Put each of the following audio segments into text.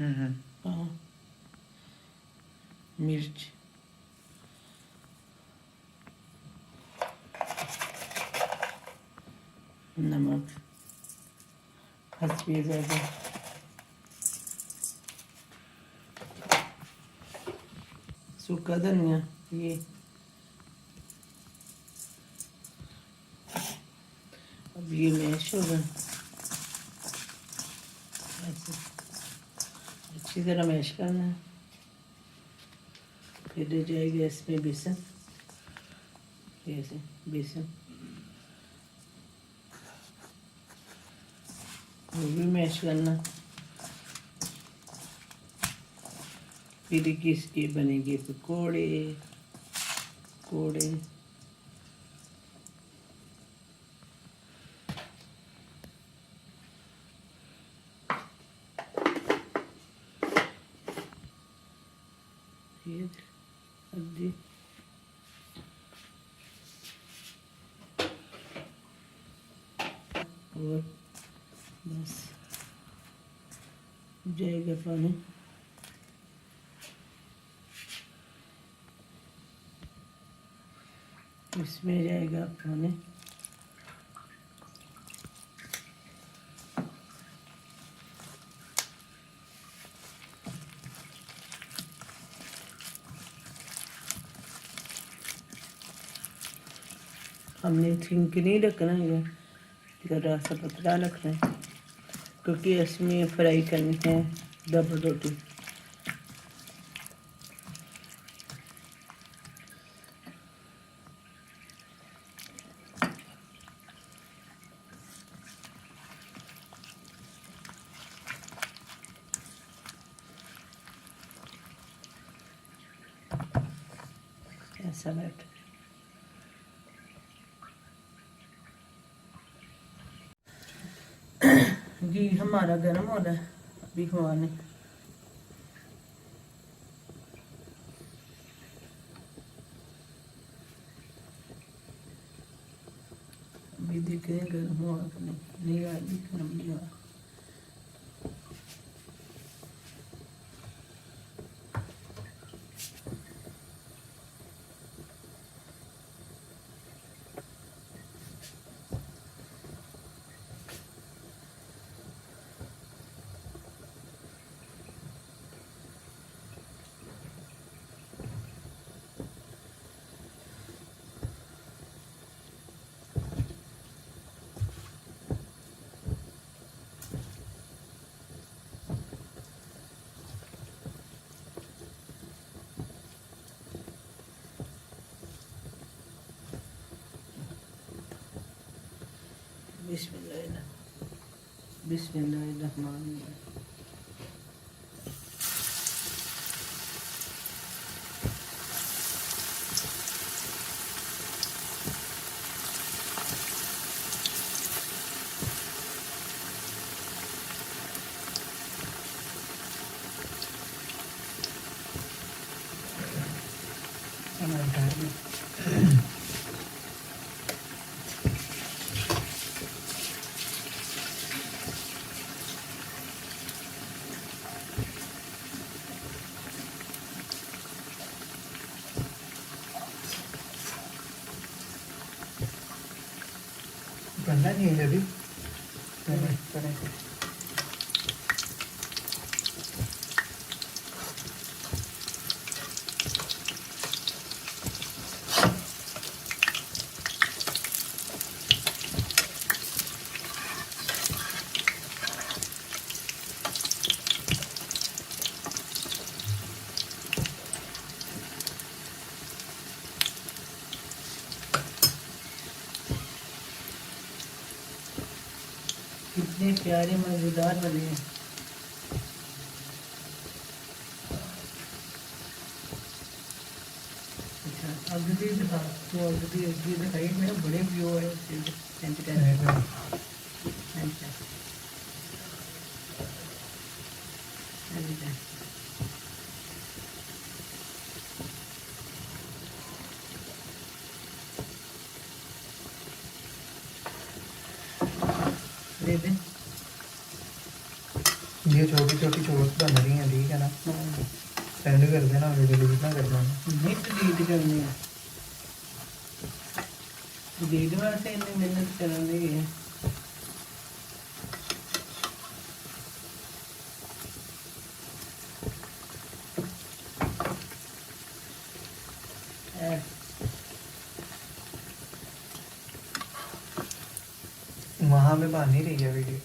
हाँ, मिर्च, नमक, हल्दी ज़्यादा, सूखा धनिया, ये अब ये मैश होगा, ऐसे अच्छी तरह मैश करना है। फिर ले जाएगा इसमें बेसन, ऐसे बेसन वो भी मैश करना। फिर किसके बनेंगे पकौड़े, पकौड़े ये हल्दी, और बस जाएगा पानी। इसमें जाएगा पानी, हमने छिंक नहीं रखना है, ज़रा सा पतला रखना है क्योंकि इसमें फ्राई करनी है डबल रोटी। ऐसा बैठ घी हमारा गर्म हो रहा है, अभी खुआने अभी देखें गर्म हुआ कि नहीं आया, गर्म नहीं हुआ। बिस्मिल्लाहिर्रहमानिर्रहीम। बनना नहीं है अभी, कितने प्यारे मज़ेदार बने हैं। अच्छा अगली दिखा तो अगली अगली दिखाई मेरे बड़े व्यू है दे दे ये छोटी छोटी शॉर्ट्स बन रही हैं, ठीक है ना? हाँ, सेंड कर देना, वीडियो डिलीट ना कर देना। नहीं डिलीट करनी है, डिलीट वास्ते इतनी मेहनत करनी है। वहाँ पे बन नहीं रही है वीडियो।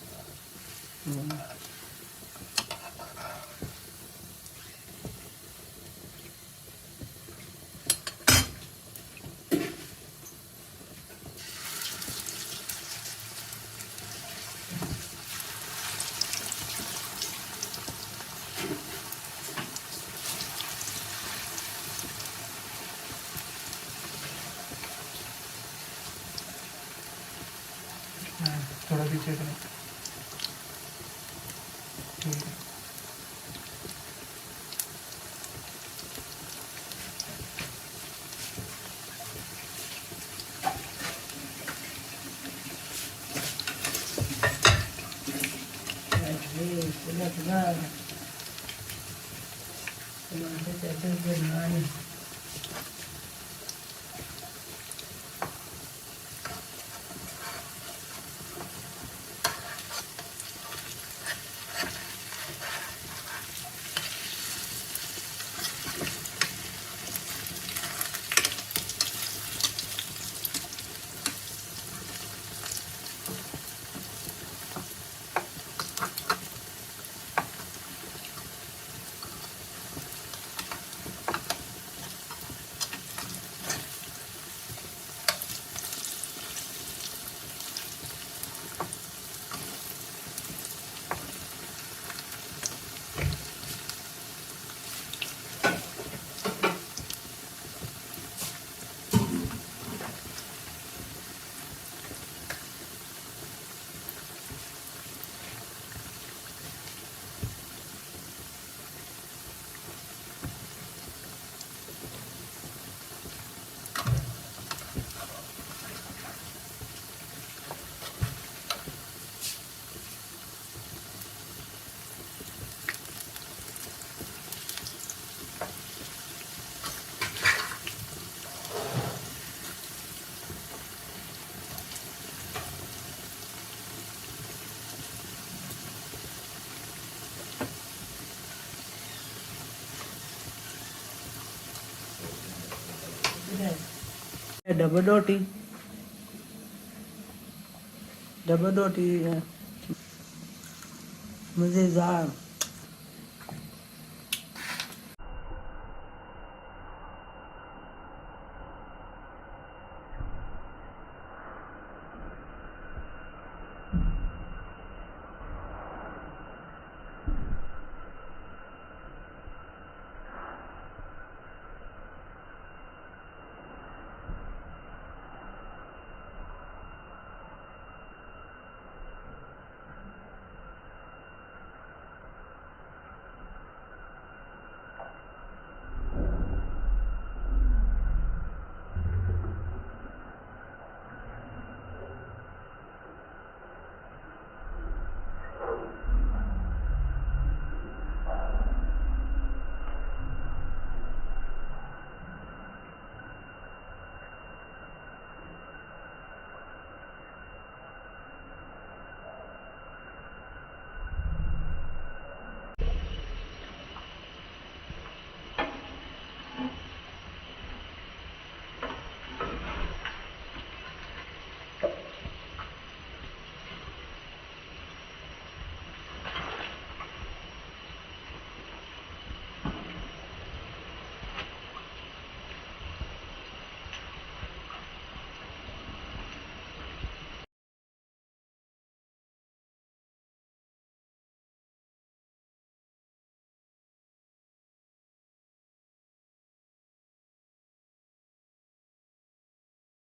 थोड़ा पीछे करो, ठीक है। डबल रोटी, डबल रोटी मज़ेदार।